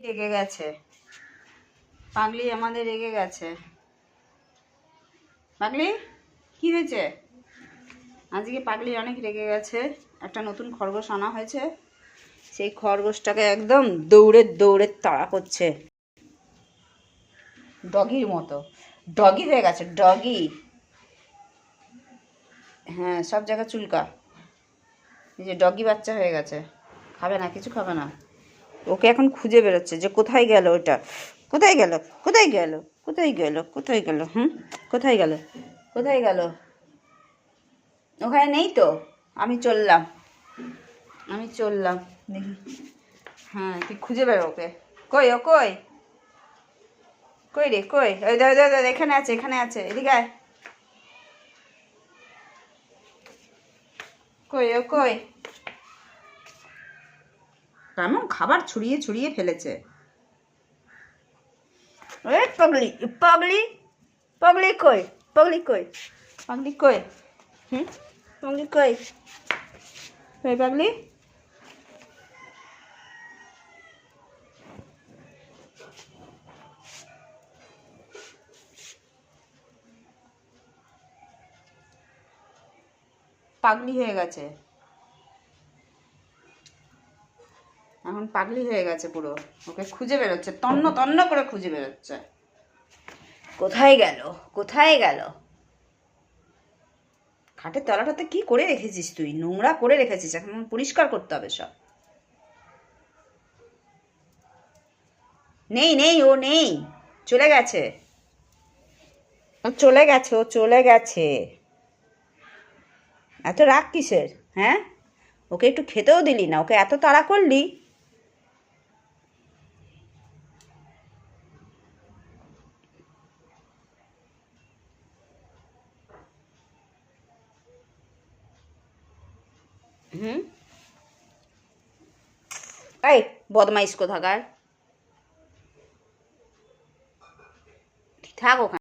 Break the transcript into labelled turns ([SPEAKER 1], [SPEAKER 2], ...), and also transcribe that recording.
[SPEAKER 1] রেগে গেছে, পাগলি আমাদের রেগে গেছে। পাগলি কি হয়েছে? আজকে পাগলি অনেক রেগে গেছে। একটা নতুন খরগোশ আনা হয়েছে, সেই খরগোশটাকে একদম দৌড়ে দৌড়ে তাড়া করছে, ডগির মতো। ডগি হয়ে গেছে, ডগি। হ্যাঁ, সব জায়গায় চুলকা। এই যে ডগি বাচ্চা হয়ে গেছে, খাবে না, কিছু খাবে না। ওকে এখন খুঁজে বেরোচ্ছে যে কোথায় গেল ওটা, কোথায় গেল, কোথায় গেল, কোথায় গেল, কোথায় গেল, কোথায় গেল, কোথায় গেল? ওখানে নেই তো। আমি চললাম, আমি চললাম দেখি। হ্যাঁ, তুই খুঁজে বেরো ওকে। কই ও, কই কই রে, কই? ওই দাও দাও দাও, এখানে আছে, এখানে আছে, এদিকে আয়। কই ও, কই? কেমন খাবার ছড়িয়ে ছড়িয়ে ফেলেছে। এ পাগলি, পাগলি, পাগলি কই, পাগলি কই, পাগলি কই? পাগলি কই, কই পাগলি? পাগলি হয়ে গেছে, এখন পাগলি হয়ে গেছে পুরো। ওকে খুঁজে বেরোচ্ছে, তন্ন তন্ন করে খুঁজে বেরোচ্ছে। কোথায় গেল, কোথায় গেল? খাটের তলাটাতে কি করে রেখেছিস তুই? নোংরা করে রেখেছিস, এখন পরিষ্কার করতে হবে সব। নেই নেই, ও নেই, চলে গেছে, ও চলে গেছে, ও চলে গেছে। এত রাগ কিসের? হ্যাঁ, ওকে একটু খেতেও দিলি না, ওকে এত তাড়া করলি। হুম, এই বদমাইশ কোথাকার, থাক ওখানে।